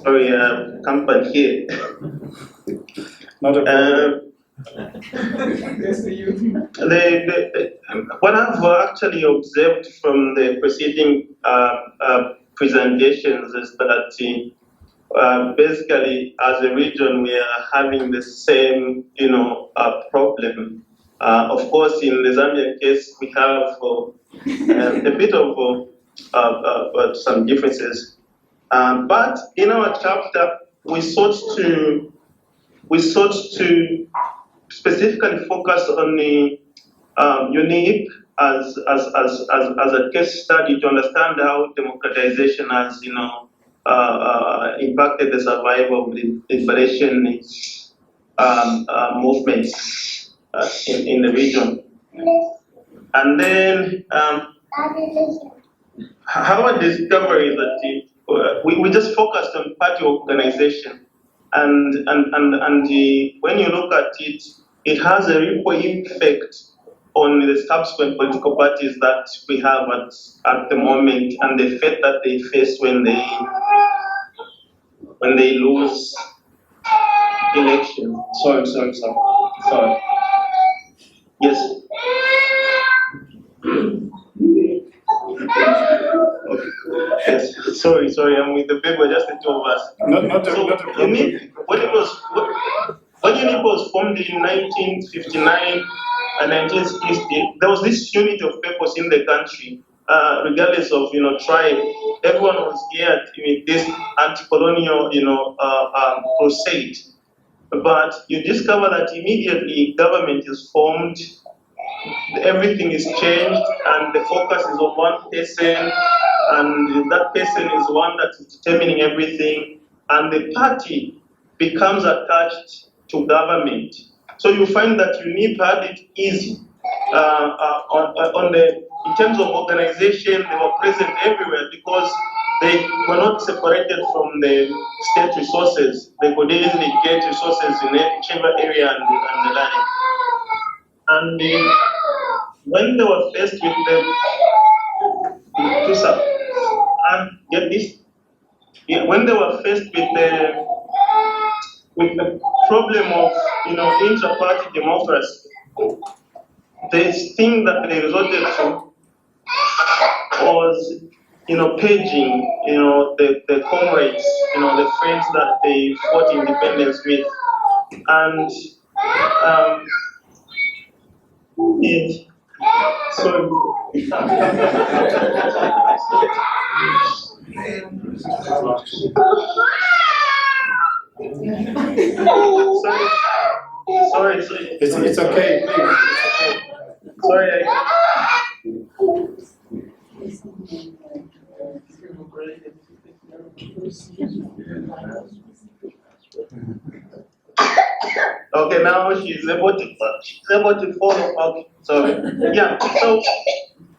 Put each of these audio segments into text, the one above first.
Sorry, company here. Not a problem. What I've actually observed from the preceding presentations is that basically, as a region, we are having the same, problem. Of course, in the Zambian case, we have a bit of some differences. But in our chapter, we sought to specifically focus on the UNIP as a case study to understand how democratization has, impacted the survival of the liberation movements in the region. And then our discovery is that we just focused on party organization, and when you look at it, it has a ripple effect on the subsequent political parties that we have at the moment, and the fate that they face when they lose election. Sorry. Yes. Okay. Yes. Sorry, I'm with the paper, just the two of us. Not a problem. When UNIP was formed in 1959 and 1960, there was this unity of purpose in the country, regardless of tribe. Everyone was geared in this anti-colonial crusade. But you discover that immediately government is formed, everything is changed, and the focus is on one person, and that person is one that is determining everything, and the party becomes attached to government. So you find that UNIP had it easy. In terms of organization, they were present everywhere because they were not separated from the state resources. They could easily get resources in whichever area and the like. And when they were faced with when they were faced with the problem of intra-party democracy, the thing that they resorted to was paging the comrades, the friends that they fought independence with, and Sorry. It's okay. It's okay. Sorry. Okay, now she's able to follow up. Sorry. Yeah. So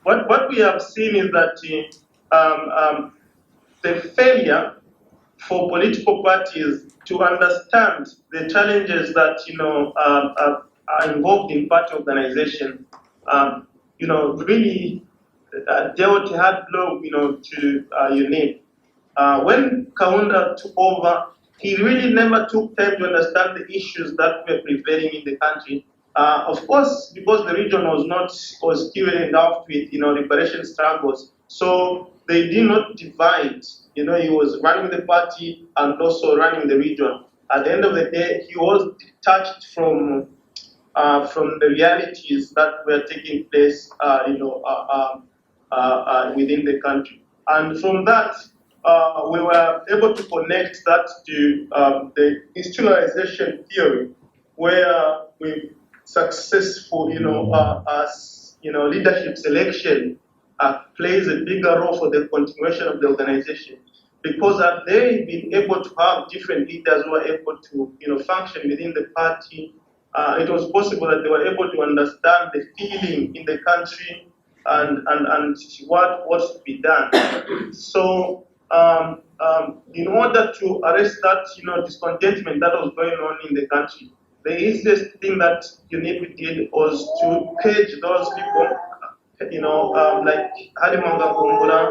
what we have seen is that the failure for political parties to understand the challenges that are involved in party organization, really dealt a hard blow, to UNIP. When Kaunda took over, he really never took time to understand the issues that were prevailing in the country. Of course, because the region was still engulfed with liberation struggles, so they did not divide. He was running the party and also running the region. At the end of the day, he was detached from the realities that were taking place, within the country. And from that, we were able to connect that to the institutionalization theory, where we successful, leadership selection plays a bigger role for the continuation of the organization. Because had they been able to have different leaders who were able to, function within the party, it was possible that they were able to understand the feeling in the country and what to be done. So, in order to arrest that, discontentment that was going on in the country, the easiest thing that UNIP did was to page those people, like Halimanga Kumbula,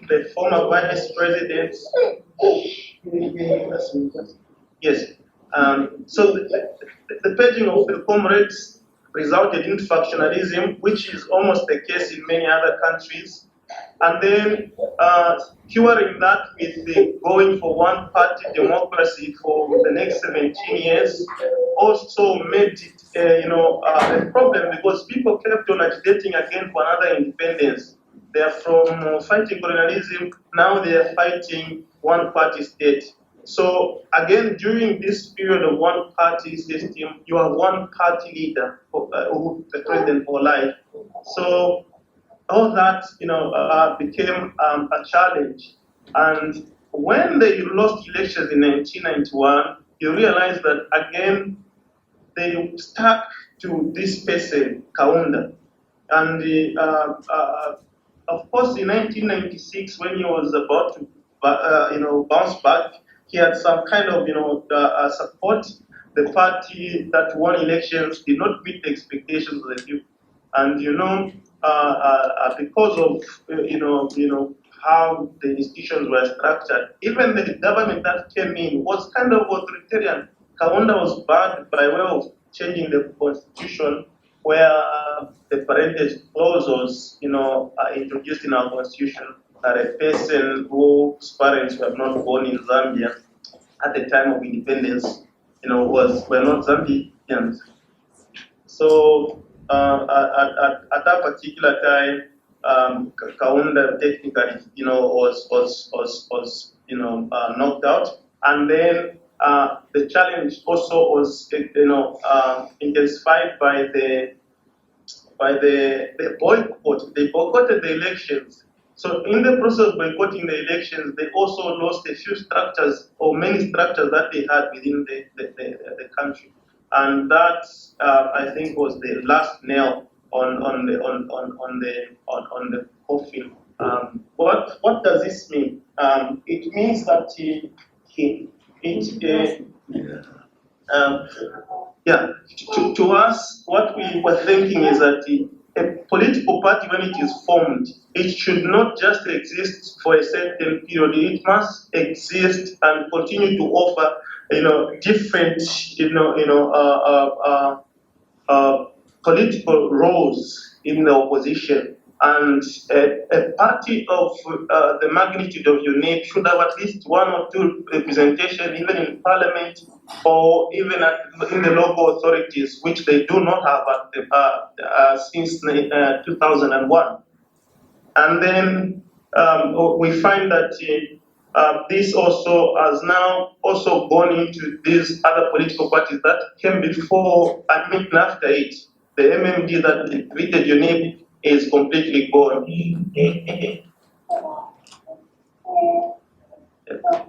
the former vice president, Yes. So the purging of the comrades resulted in factionalism, which is almost the case in many other countries. And then curing that with the going for one-party democracy for the next 17 years also made it, a problem because people kept on agitating again for another independence. They are from fighting colonialism, now they are fighting one-party state. So again, during this period of one-party system, you have one-party leader, who the president for life. So all that became a challenge. And when they lost elections in 1991, you realize that again they stuck to this person, Kaunda. And of course, in 1996, when he was about to bounce back, he had some kind of support. The party that won elections did not meet the expectations of the people, and because of how the institutions were structured, even the government that came in was kind of authoritarian. Kaunda was banned by way of changing the constitution, where the parentage clause was, introduced in our constitution that a person whose parents were not born in Zambia at the time of independence, were not Zambians. So at that particular time, Kaunda technically, was knocked out, and then the challenge also was, intensified by the boycott. They boycotted the elections. So in the process of boycotting the elections, they also lost a few structures or many structures that they had within the country, and that I think was the last nail on the coffin. What does this mean? It means that to us, what we were thinking is that a political party, when it is formed, it should not just exist for a certain period. It must exist and continue to offer, different, political roles in the opposition. And a party of the magnitude of UNIP should have at least one or two representation, even in parliament or even in the local authorities, which they do not have since 2001. And then we find that this also has now also gone into these other political parties that came before and after it. The MMD that defeated UNIP is completely gone.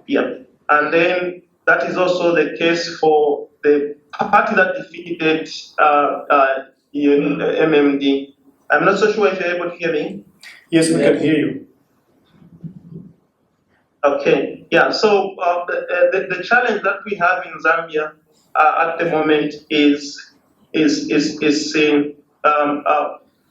Yeah. And then that is also the case for the party that defeated MMD. I'm not so sure if you're able to hear me. Yes, we can hear you. Okay, yeah, so the challenge that we have in Zambia at the moment is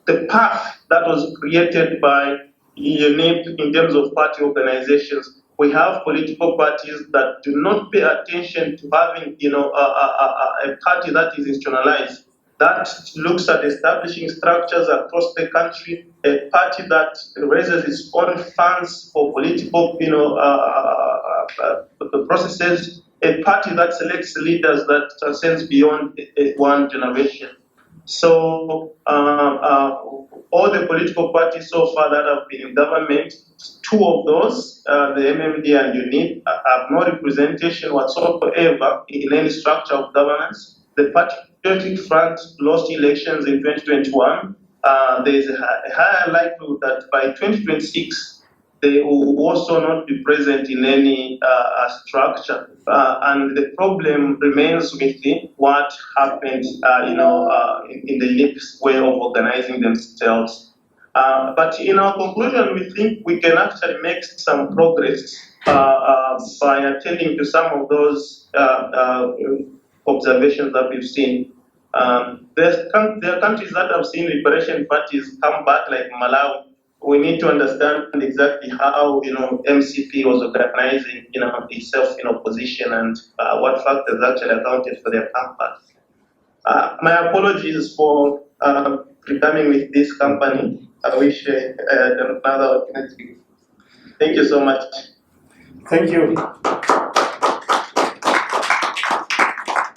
the path that was created by UNIP in terms of party organizations. We have political parties that do not pay attention to having, a party that is institutionalized, that looks at establishing structures across the country, a party that raises its own funds for political, processes, a party that selects leaders that transcends beyond one generation. So all the political parties so far that have been in government, two of those, the MMD and UNIP, have no representation whatsoever in any structure of governance. The Patriotic Front lost elections in 2021. There is a higher likelihood that by 2026, they will also not be present in any structure. And the problem remains with what happened, in the UNIP's way of organizing themselves. But in our conclusion, we think we can actually make some progress by attending to some of those observations that we've seen. There are countries that have seen liberation parties come back, like Malawi, we need to understand exactly how MCP was organizing itself in opposition and what factors actually accounted for their comeback. My apologies for becoming with this company. I wish I had another opportunity. Thank you so much. Thank you.